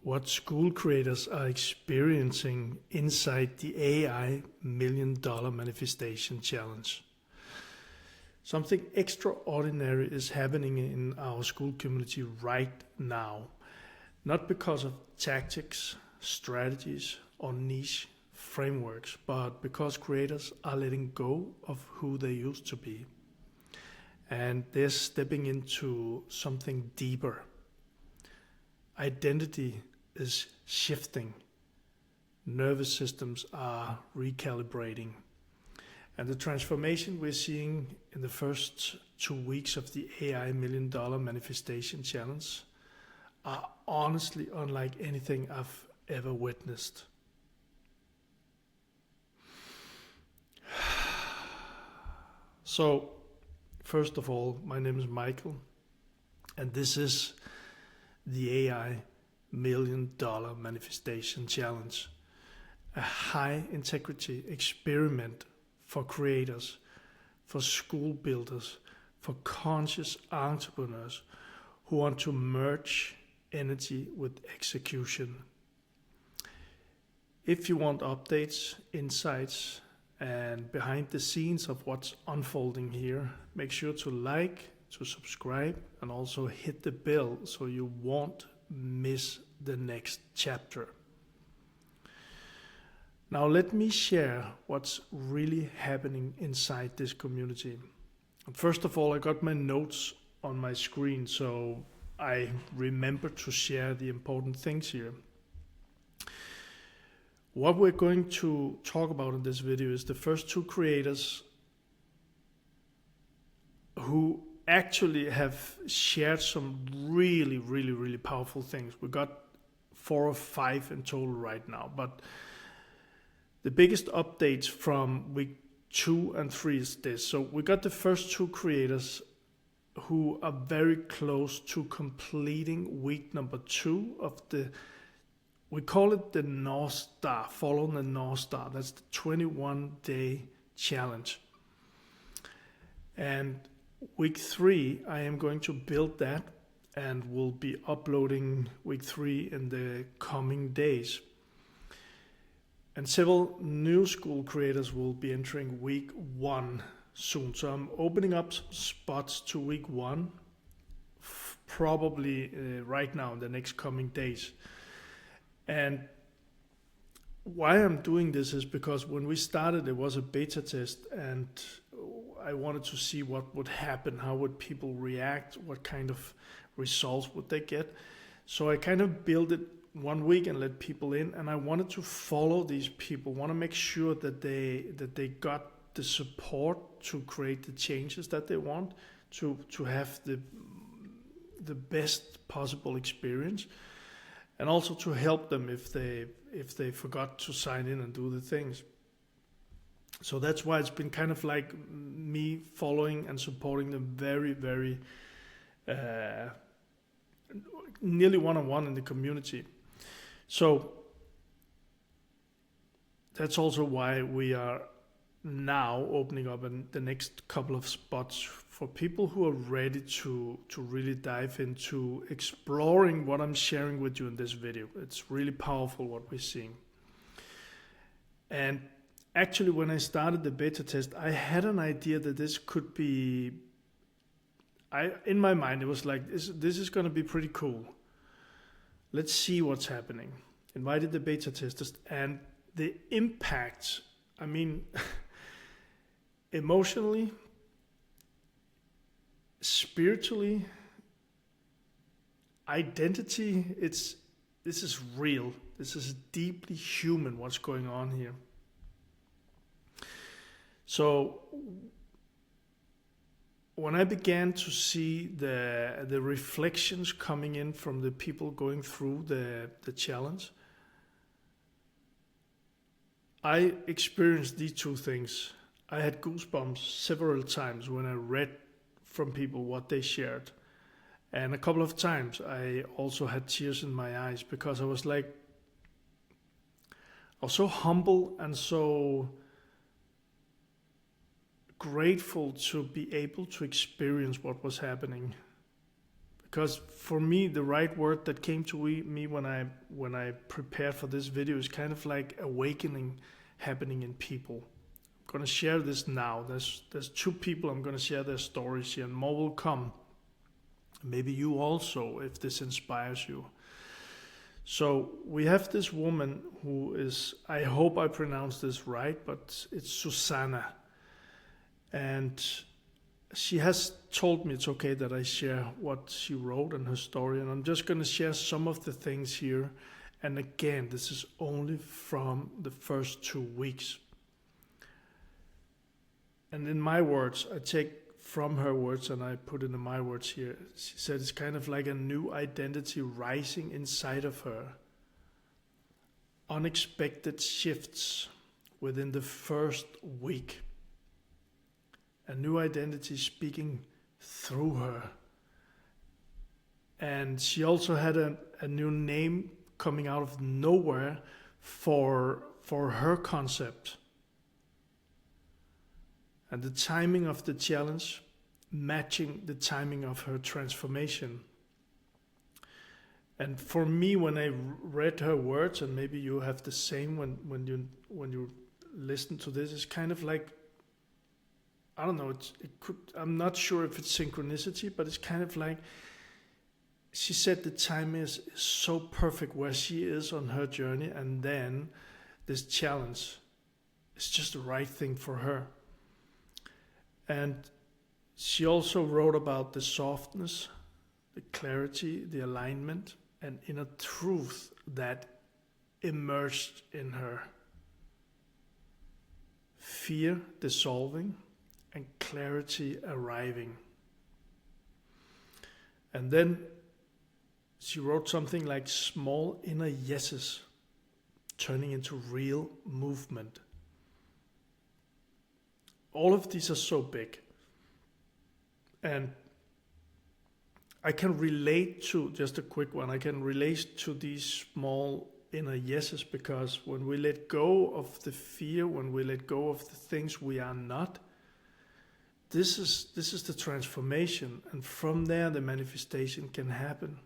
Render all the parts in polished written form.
what Skool creators are experiencing inside the AI $1 Million Manifestation Challenge. Something extraordinary is happening in our Skool community right now. Not because of tactics, strategies, or niche frameworks, but because creators are letting go of who they used to be. And they're stepping into something deeper. Identity is shifting. Nervous systems are recalibrating. And the transformation we're seeing in the first 2 weeks of the AI $1 Million Manifestation Challenge are honestly unlike anything I've ever witnessed. So, first of all, my name is Michael, and this is the AI $1 Million Manifestation Challenge, a high integrity experiment for creators, for school builders, for conscious entrepreneurs who want to merge energy with execution. If you want updates, insights, and behind the scenes of what's unfolding here, make sure to like, to subscribe, and also hit the bell so you won't miss the next chapter. Now let me share what's really happening inside this community. First of all, I got my notes on my screen, so I remember to share the important things here. What we're going to talk about in this video is the first 2 creators who actually have shared some really powerful things. We got 4 or 5 in total right now, but the biggest updates from week 2 and 3 is this. So we got the first 2 creators who are very close to completing week number 2 of the, we call it the North Star, follow the North Star. That's the 21-day challenge. And week 3, I am going to build that and will be uploading week 3 in the coming days. And several new Skool creators will be entering week 1 soon. So I'm opening up some spots to week 1, probably right now in the next coming days. And why I'm doing this is because when we started, it was a beta test, and I wanted to see what would happen, how would people react, what kind of results would they get. So I kind of built it 1 week and let people in, and I wanted to follow these people, want to make sure that they got the support to create the changes that they want, to have the best possible experience, and also to help them if they forgot to sign in and do the things. So that's why it's been kind of like me following and supporting them very nearly one-on-one in the community. So that's also why we are now opening up the next couple of spots for people who are ready to really dive into exploring what I'm sharing with you in this video. It's really powerful what we're seeing. And actually, when I started the beta test, I had an idea that this could be, in my mind, it was like, this is going to be pretty cool. Let's see what's happening. Invited the beta testers, and the impact, I mean, emotionally, spiritually, identity, this is real. This is deeply human, what's going on here. So when I began to see the reflections coming in from the people going through the challenge, I experienced these 2 things. I had goosebumps several times when I read from people what they shared. And a couple of times I also had tears in my eyes, because I was so humble and so grateful to be able to experience what was happening. because for me the right word that came to me when I prepared for this video is kind of like awakening happening in people. I'm gonna share this now. There's 2 people I'm gonna share their stories here, and more will come. Maybe you also, if this inspires you. So we have this woman who is, I hope I pronounce this right, but it's Zsuzsanna. And she has told me it's okay that I share what she wrote and her story. And I'm just going to share some of the things here. And again, this is only from the first 2 weeks. And in my words, I take from her words and I put into my words here. She said it's kind of like a new identity rising inside of her. Unexpected shifts within the first week. A new identity speaking through her. And she also had a new name coming out of nowhere for her concept. And the timing of the challenge matching the timing of her transformation. And for me, when I read her words, and maybe you have the same when you listen to this, it's kind of like, I don't know, I'm not sure if it's synchronicity, but it's kind of like, she said the time is so perfect where she is on her journey, and then this challenge is just the right thing for her. And she also wrote about the softness, the clarity, the alignment, and inner truth that emerged in her. Fear dissolving and clarity arriving. And then she wrote something like small inner yeses turning into real movement. All of these are so big. And I can relate to, just a quick one, I can relate to these small inner yeses, because when we let go of the fear, when we let go of the things we are not, this is the transformation. And from there, the manifestation can happen.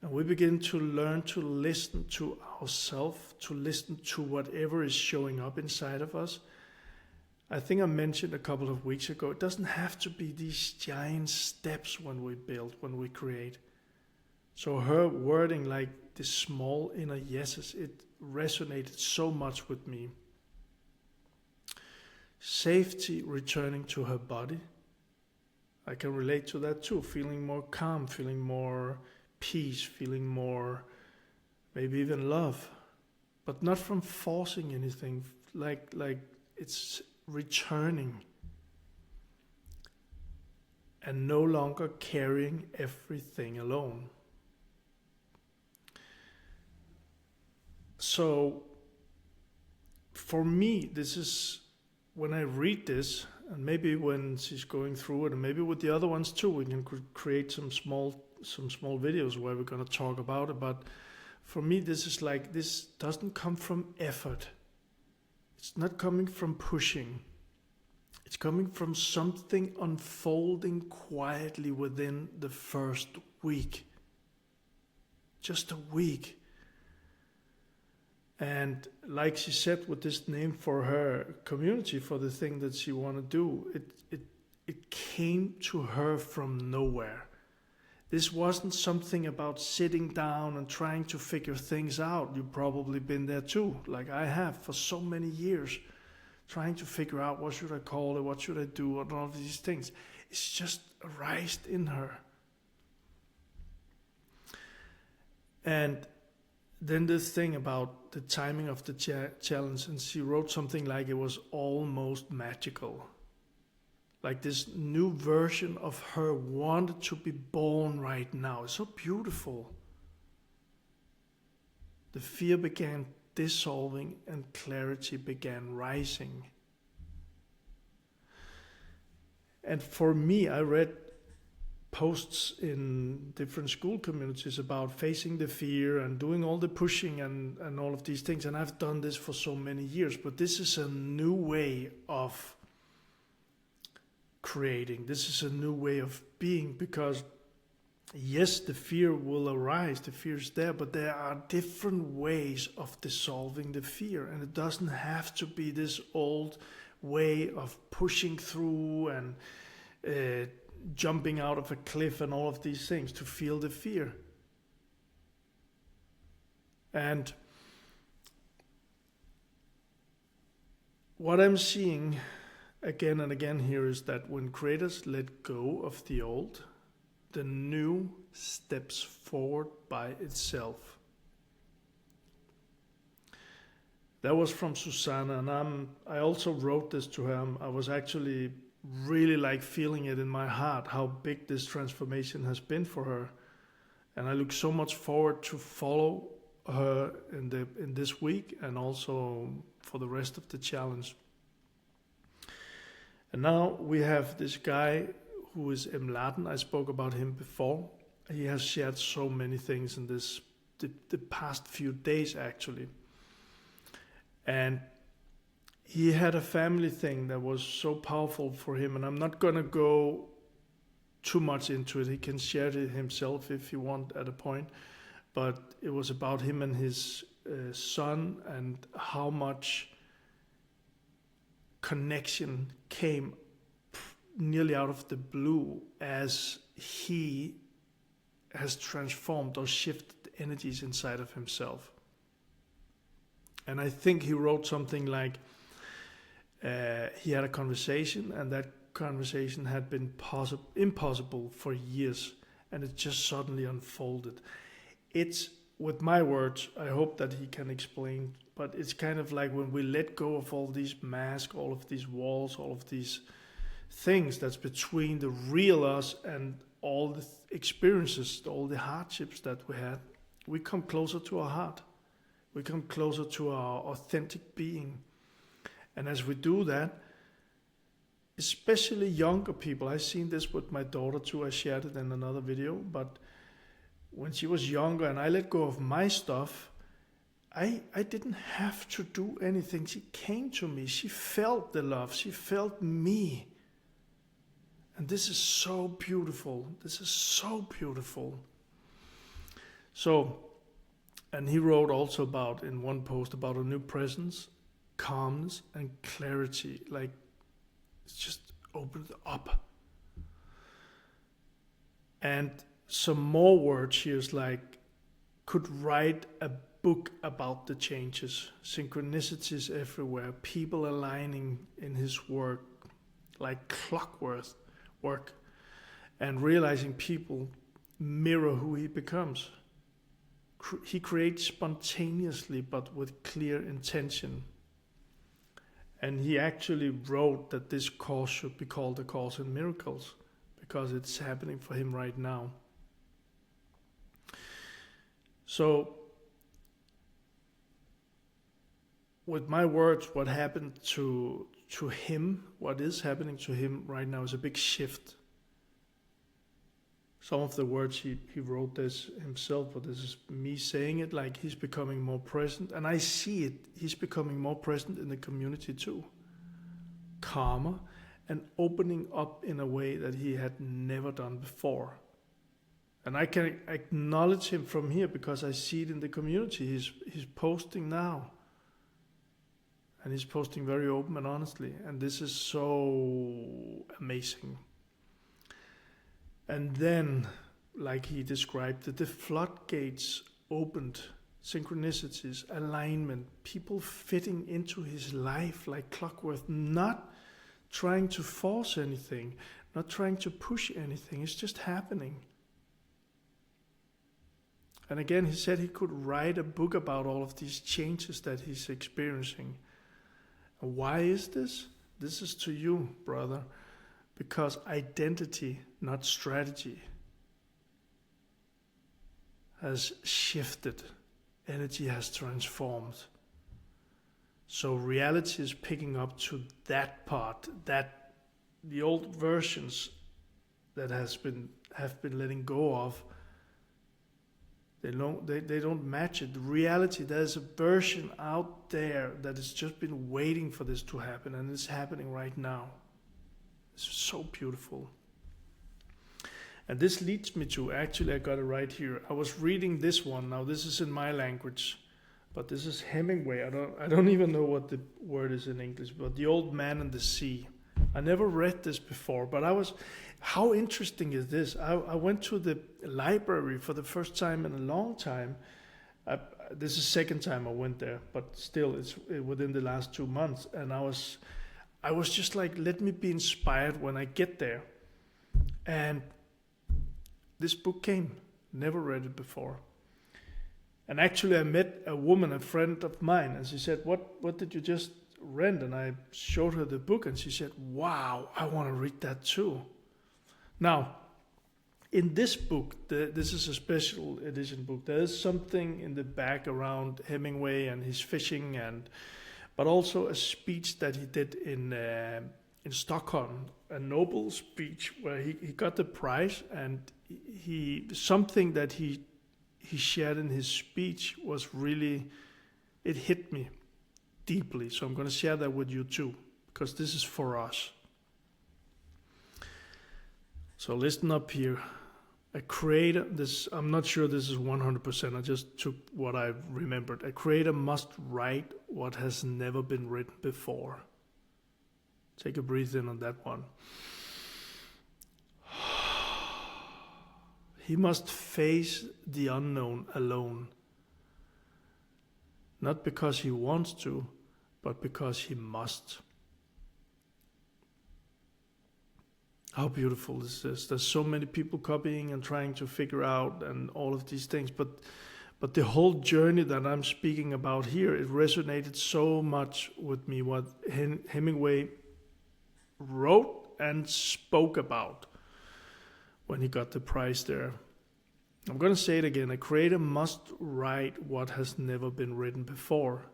And we begin to learn to listen to ourselves, to listen to whatever is showing up inside of us. I think I mentioned a couple of weeks ago, it doesn't have to be these giant steps when we build, when we create. So her wording, like the small inner yeses, it resonated so much with me. Safety returning to her body. I can relate to that too, feeling more calm, feeling more peace, feeling more, maybe even love, but not from forcing anything, like it's returning and no longer carrying everything alone. So for me, this is, when I read this, and maybe when she's going through it, and maybe with the other ones too, we can create some small videos where we're going to talk about it. But for me, this is like, this doesn't come from effort. It's not coming from pushing. It's coming from something unfolding quietly within the first week. Just a week. And like she said, with this name for her community, for the thing that she want to do, it came to her from nowhere. This wasn't something about sitting down and trying to figure things out. You've probably been there too, like I have for so many years, trying to figure out what should I call it, what should I do, and all of these things. It's just arisen in her. And then this thing about the timing of the challenge, and she wrote something like it was almost magical. Like this new version of her wanted to be born right now. It's so beautiful. The fear began dissolving and clarity began rising. And for me, I read posts in different Skool communities about facing the fear and doing all the pushing and all of these things. And I've done this for so many years, but this is a new way of creating. This is a new way of being, because yes, the fear will arise, the fear is there, but there are different ways of dissolving the fear. And it doesn't have to be this old way of pushing through and jumping out of a cliff and all of these things to feel the fear. And what I'm seeing again and again here is that when creators let go of the old, the new steps forward by itself. That was from Zsuzsanna, and I also wrote this to her. I was actually really like feeling it in my heart, how big this transformation has been for her. And I look so much forward to follow her in this week and also for the rest of the challenge. And now we have this guy who is Laden. I spoke about him before. He has shared so many things in the past few days actually. And he had a family thing that was so powerful for him, and I'm not gonna go too much into it. He can share it himself if you want at a point. But it was about him and his son and how much connection came nearly out of the blue as he has transformed or shifted energies inside of himself. And I think he wrote something like he had a conversation, and that conversation had been impossible for years, and it just suddenly unfolded. It's, with my words, I hope that he can explain, but it's kind of like when we let go of all these masks, all of these walls, all of these things that's between the real us and all the experiences, all the hardships that we had, we come closer to our heart. We come closer to our authentic being. And as we do that, especially younger people, I've seen this with my daughter too, I shared it in another video, but when she was younger and I let go of my stuff, I didn't have to do anything. She came to me, she felt the love, she felt me. And this is so beautiful, this is so beautiful. So, and he wrote also about, in one post, about a new presence, calmness and clarity, like it's just opened up. And some more words here is like, could write a book about the changes, synchronicities everywhere, people aligning in his work, like clockwork, and realizing people mirror who he becomes. He creates spontaneously but with clear intention. And he actually wrote that this course should be called A Course in Miracles because it's happening for him right now. So, with my words, what happened to him, what is happening to him right now is a big shift. Some of the words he wrote this himself, but this is me saying it, like he's becoming more present. And I see it, he's becoming more present in the community too. Calmer and opening up in a way that he had never done before. And I can acknowledge him from here because I see it in the community. He's posting now. And he's posting very open and honestly. And this is so amazing. And then, like he described it, the floodgates opened, synchronicities, alignment, people fitting into his life like clockwork, not trying to force anything, not trying to push anything, it's just happening. And again, he said he could write a book about all of these changes that he's experiencing. And why is this? This is to you, brother. Because identity, not strategy, has shifted. Energy has transformed. So reality is picking up to that part, that the old versions that have been letting go of, they don't match it. The reality, there's a version out there that has just been waiting for this to happen, and it's happening right now. It's so beautiful. And this leads me to, actually I got it right here. I was reading this one. Now this is in my language, but this is Hemingway. I don't even know what the word is in English, but The Old Man and the Sea. I never read this before, but how interesting is this? I went to the library for the first time in a long time. This is the second time I went there, but still it's within the last 2 months. And I was just like, let me be inspired when I get there. And this book came, never read it before. And actually I met a woman, a friend of mine, and she said, what did you just read? And I showed her the book and she said, wow, I want to read that too. Now, in this book, this is a special edition book. There is something in the back around Hemingway and his fishing, but also a speech that he did in Stockholm, a Nobel speech where he got the prize, and something that he shared in his speech was really, it hit me deeply. So I'm going to share that with you too, because this is for us. So listen up here. A creator, I'm not sure this is 100%, I just took what I remembered. A creator must write what has never been written before. Take a breath in on that one. He must face the unknown alone. Not because he wants to, but because he must. How beautiful is this? There's so many people copying and trying to figure out and all of these things, but the whole journey that I'm speaking about here, it resonated so much with me, what Hemingway wrote and spoke about when he got the prize there. I'm going to say it again. A creator must write what has never been written before.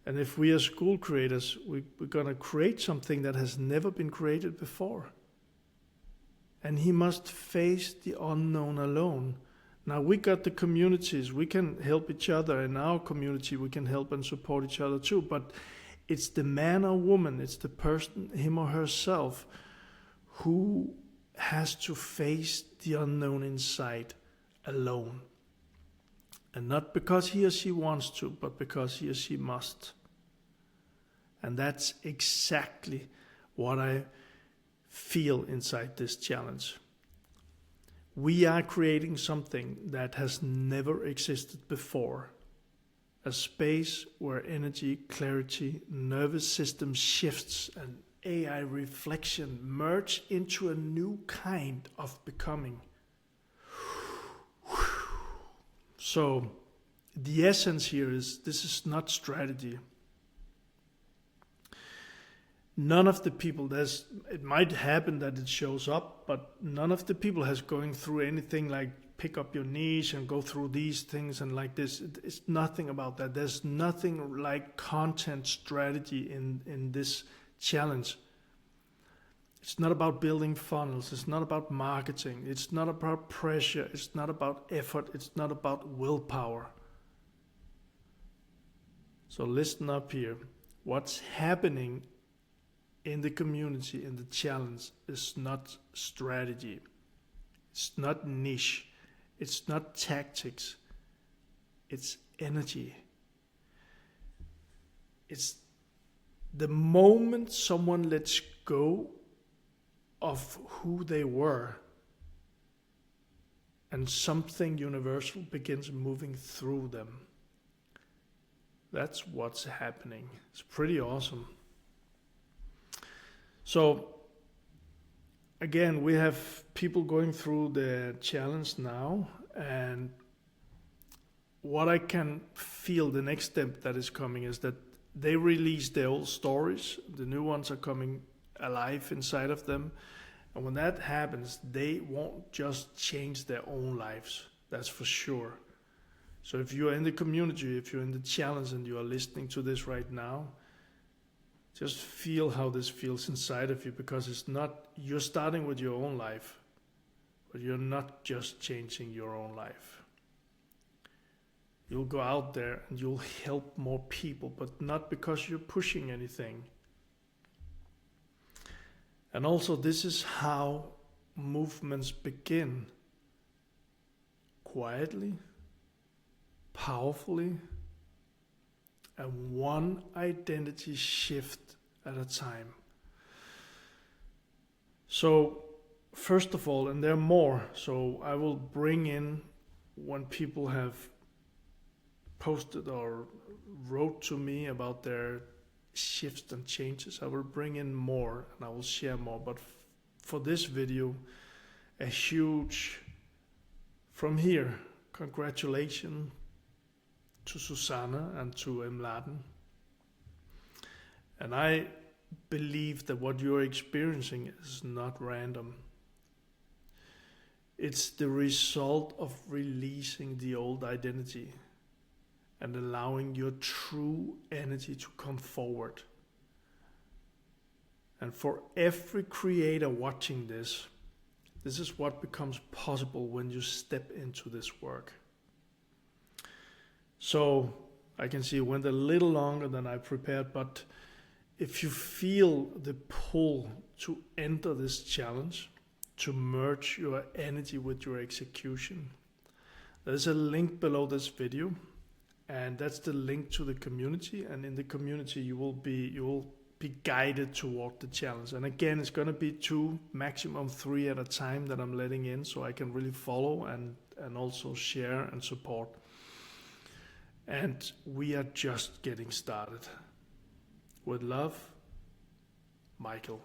And if we are Skool creators, we're going to create something that has never been created before. And he must face the unknown alone. Now we got the communities, we can help each other. In our community we can help and support each other too, but it's the man or woman, it's the person, him or herself, who has to face the unknown inside alone. And not because he or she wants to, but because he or she must. And that's exactly what I feel inside this challenge. We are creating something that has never existed before. A space where energy, clarity, nervous system shifts and AI reflection merge into a new kind of becoming. So the essence here is, this is not strategy. None of the people, it might happen that it shows up, but none of the people has going through anything like pick up your niche and go through these things and like this. It's nothing about that. There's nothing like content strategy in this challenge. It's not about building funnels. It's not about marketing. It's not about pressure. It's not about effort. It's not about willpower. So listen up here. What's happening in the community, in the challenge, is not strategy. It's not niche. It's not tactics. It's energy. It's the moment someone lets go of who they were and something universal begins moving through them. That's what's happening. It's pretty awesome. So again, we have people going through the challenge now, and what I can feel the next step that is coming is that they release their old stories, the new ones are coming alive inside of them, and when that happens, they won't just change their own lives, that's for sure. So if you're in the community, if you're in the challenge and you are listening to this right now, just feel how this feels inside of you, because it's not, you're starting with your own life, but you're not just changing your own life. You'll go out there and you'll help more people, but not because you're pushing anything. And also, this is how movements begin quietly, powerfully, and one identity shift at a time. So, first of all, and there are more, so I will bring in when people have posted or wrote to me about their shifts and changes, I will bring in more and I will share more. But for this video, a huge, from here, congratulations to Zsuzsanna and to Emladen. And I believe that what you're experiencing is not random. It's the result of releasing the old identity and allowing your true energy to come forward. And for every creator watching this, this is what becomes possible when you step into this work. So I can see it went a little longer than I prepared, but if you feel the pull to enter this challenge, to merge your energy with your execution, there's a link below this video, and that's the link to the community. And in the community, you will be guided toward the challenge. And again, it's going to be 2, maximum 3 at a time that I'm letting in, so I can really follow and also share and support. And we are just getting started. With love, Michael.